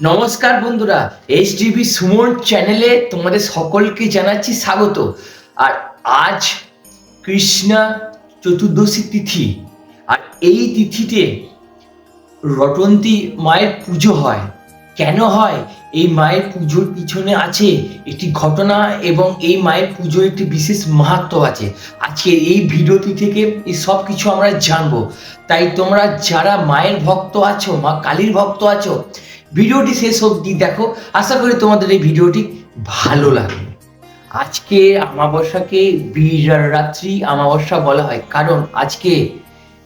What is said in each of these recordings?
নমস্কার বন্ধুরা, এইচডিবি সুমন চ্যানেলে তোমাদের সকলকে জানাচ্ছি স্বাগত। আর আজ কৃষ্ণা চতুর্দশী তিথি, আর এই তিথিতে রটন্তী মায়ের পুজো হয়। কেন হয়? এই মায়ের পুজোর পিছনে আছে একটি ঘটনা এবং এই মায়ের পুজোর একটি বিশেষ মাহাত্ম্য আছে। আজকে এই ভিডিওটি থেকে এই সব কিছু আমরা জানবো। তাই তোমরা যারা মায়ের ভক্ত আছো, মা কালীর ভক্ত আছো, ভিডিওটি শেষ অবধি দেখো। আশা করি তোমাদের এই ভিডিওটি ভালো লাগবে। আজকে অমাবস্যাকে বীররাত্রি অমাবস্যা বলা হয়, কারণ আজকে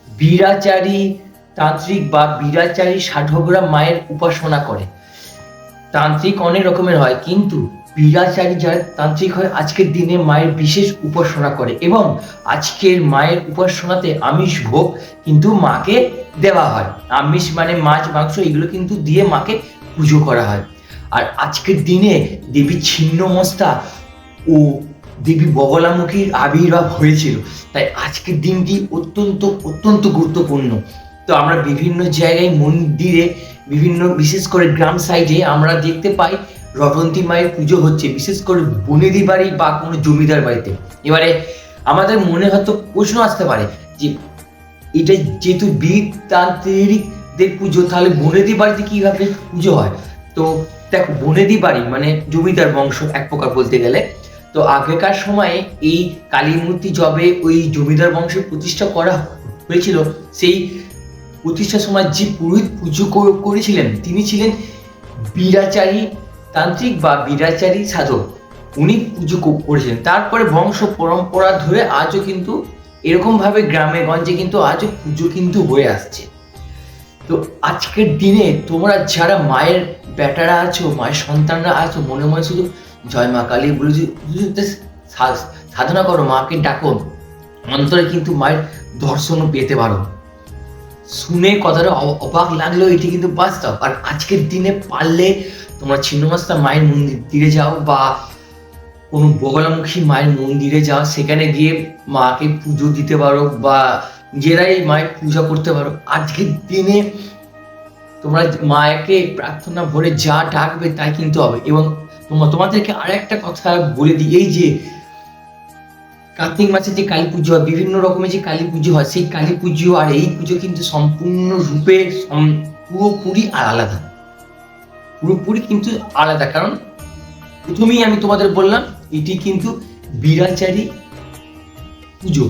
বীরাচারী তান্ত্রিক বা বীরাচারী সাধকরা মায়ের উপাসনা করে। তান্ত্রিক অনেক রকমের হয়, কিন্তু বীরাচারী যারা তান্ত্রিক হয় আজকের দিনে মায়ের বিশেষ উপাসনা করে, এবং আজকের মায়ের উপাসনাতে আমিষ ভোগ কিন্তু মাকে দেওয়া হয়। আমিষ মানে মাছ মাংস এগুলো কিন্তু দিয়ে মাকে পুজো করা হয়। আর আজকের দিনে দেবী ছিন্নমস্তা ও দেবী বগলামুখীর আবির্ভাব হয়েছিল, তাই আজকের দিনটি অত্যন্ত অত্যন্ত গুরুত্বপূর্ণ। তো আমরা বিভিন্ন জায়গায় মন্দিরে, বিভিন্ন বিশেষ করে গ্রাম সাইডে আমরা দেখতে পাই রটন্তী মায়ের পুজো হচ্ছে, বিশেষ করে বনেদি বাড়ি বা কোনো জমিদার বাড়িতে। এবারে আমাদের মনে হয়তো প্রশ্ন আসতে পারে যে এটা যেহেতু বীরতান্ত্রিকদের পুজো, তাহলে বনেদি বাড়িতে কিভাবে পুজো হয়? তো দেখো, বনেদি বাড়ি মানে জমিদার বংশ এক প্রকার বলতে গেলে। তো আগেকার সময়ে এই কালী মূর্তি যবে ওই জমিদার বংশে প্রতিষ্ঠা করা হয়েছিল, সেই প্রতিষ্ঠার সময় যে পুরোহিত পুজো করেছিলেন তিনি ছিলেন বীরাচারী তান্ত্রিক বা বীরাচারী সাধক। উনি পুজো করেছিলেন। তারপরে বংশ পরম্পরা ধরে আজও কিন্তু এরকম ভাবে গ্রামে গঞ্জে কিন্তু আজও পুজো কিন্তু হয়ে আসছে। তো আজকের দিনে তোমরা যারা মায়ের বেটারা আছো, মায়ের সন্তানরা আছো, মনে মনে শুধু জয় মা কালী বলে সাধনা করো, মাকে ডাকো, অন্তরে কিন্তু মায়ের দর্শনও পেতে পারো। শুনে কথাটা অবাক লাগলেও এটি কিন্তু বাস্তব। আর আজকের দিনে পারলে তোমরা ছিন্নমস্তা মায়ের মন্দিরে যাও বা কোনো বগলামুখী মায়ের মন্দিরে যাও, সেখানে গিয়ে মাকে পুজো দিতে পারো বা নিজেরাই মায়ের পূজা করতে পারো। আজকের দিনে তোমরা মাকে প্রার্থনা ভরে যা ডাকবে তাই কিন্তু হবে। এবং তোমাদেরকে আর একটা কথা বলে দিই, এই যে কার্তিক মাসে যে কালী পুজো হয়, বিভিন্ন রকমের যে কালী পুজো হয়, সেই কালী পুজো আর এই পুজো কিন্তু সম্পূর্ণ রূপে পুরোপুরি আলাদা, পুরোপুরি কিন্তু আলাদা। কারণ প্রথমেই আমি তোমাদের বললাম এটি কিন্তু বীরাচারী পুজো,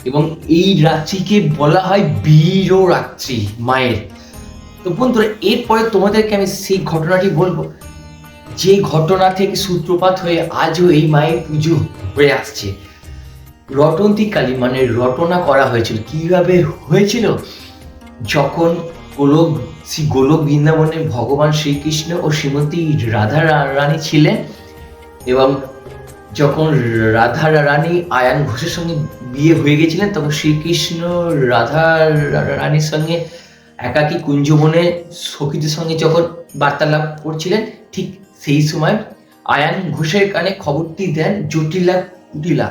এবং এই রাত্রিকে বলা হয় বীররাত্রি মায়ের। তো বন্ধুরা, এরপরে তোমাদেরকে আমি সেই ঘটনাটি বলবো যে ঘটনা থেকে সূত্রপাত হয়ে আজও এই মায়ের পুজো হয়ে আসছে। রটন্তী কালী মানে রটনা করা হয়েছিল। কিভাবে হয়েছিল? যখন গোলক বৃন্দাবনে ভগবান শ্রীকৃষ্ণ ও শ্রীমতী রাধা রানী ছিলেন, এবং যখন রাধা রানী আয়ান ঘোষের সঙ্গে বিয়ে হয়ে গেছিলেন, তখন শ্রীকৃষ্ণ রাধা রানীর সঙ্গে একাকী কুঞ্জবনে সখীদের সঙ্গে যখন বার্তালাপ করছিলেন, ঠিক সেই সময় আয়ান ঘোষের কানে খবরটি দেন জটিলা কুটিলা।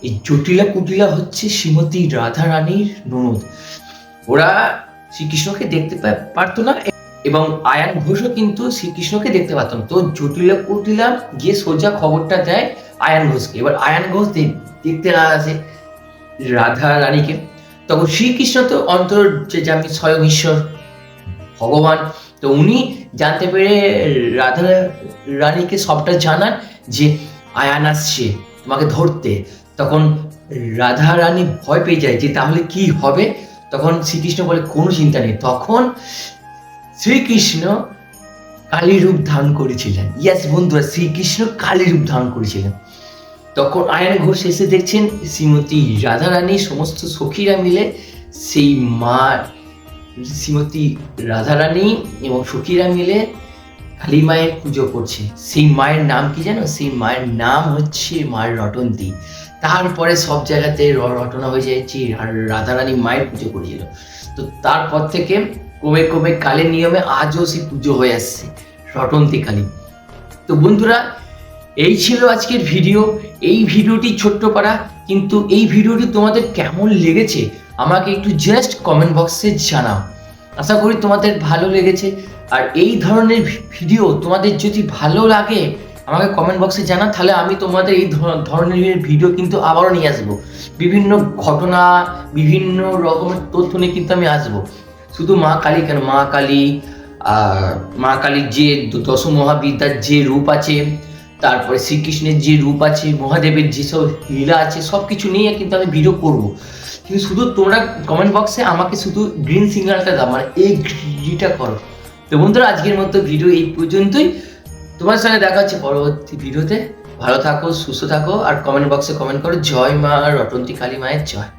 এই জটিলা কুটিলা হচ্ছে শ্রীমতী রাধা রানীর ননদ। ওরা শ্রীকৃষ্ণকে দেখতে পারতো না, এবং আয়ান ঘোষও কিন্তু শ্রীকৃষ্ণকে দেখতে পারতাম। তো জটিলা কুটিলা গিয়ে সোজা খবরটা দেয় আয়ান ঘোষকে। এবার আয়ান ঘোষ দেখতে আসে রাধা রানীকে। তখন শ্রীকৃষ্ণ তো অন্তর যে আমি স্বয়ং ঈশ্বর ভগবান, তো উনি জানতে পেরে রাধা রানীকে সবটা জানান যে আয়ান আসছে তোমাকে ধরতে। তখন রাধা রানী ভয় পেয়ে যায় যে তাহলে কি হবে। তখন শ্রীকৃষ্ণ বলে কোনো চিন্তা নেই। তখন শ্রীকৃষ্ণ কালী রূপ ধারণ করেছিলেন। ইয়াস বন্ধুরা, শ্রীকৃষ্ণ কালী রূপ ধারণ করেছিলেন। তখন আয়ান ঘোষ এসে দেখছেন শ্রীমতী রাধা রানী সমস্ত সখীরা মিলে সেই মা শ্রীমতী রাধা রানী এবং সখীরা মিলে কালী মায়ের পুজো করছে। সেই মায়ের নাম কি জানো? সেই মায়ের নাম হচ্ছে মায়ের রটন্তী। তারপরে সব জায়গাতে রটনা হয়ে যাচ্ছে আর রাধা রানী মায়ের পুজো করেছিল। তো তারপর থেকে ক্রমে ক্রমে কালের নিয়মে আজও সেই পুজো হয়ে আসছে রটন্তী কালী। তো বন্ধুরা, এই ছিল আজকের ভিডিও। এই ভিডিওটি ছোট্ট করা, কিন্তু এই ভিডিওটি তোমাদের কেমন লেগেছে আমাকে একটু জাস্ট কমেন্ট বক্সে জানাও। আশা করি তোমাদের ভালো লেগেছে। আর এই ধরনের ভিডিও তোমাদের যদি ভালো লাগে আমাকে কমেন্ট বক্সে জানা, তাহলে আমি তোমাদের এই ধরনের ভিডিও কিন্তু আবারও নিয়ে আসবো। বিভিন্ন ঘটনা, বিভিন্ন রকমের তথ্য নিয়ে কিন্তু আমি আসবো। শুধু মা কালী কেন, মা কালী আর মা কালীর যে দশ মহাবিদ্যার যে রূপ আছে, তারপরে শ্রীকৃষ্ণের যে রূপ আছে, মহাদেবের যেসব লীলা আছে, সব কিছু নিয়ে কিন্তু আমি ভিডিও করব। কিন্তু শুধু তোমরা কমেন্ট বক্সে আমাকে শুধু গ্রিন সিগন্যালটা দাও, মানে এই গ্রিটা করো। তো বন্ধুরা, আজকের মতো ভিডিও এই পর্যন্তই। তোমার সঙ্গে দেখা হচ্ছে পরবর্তী ভিডিওতে। ভালো থাকো, সুস্থ থাকো, আর কমেন্ট বক্সে কমেন্ট করো জয় মা রটন্তী কালী মায়ের জয়।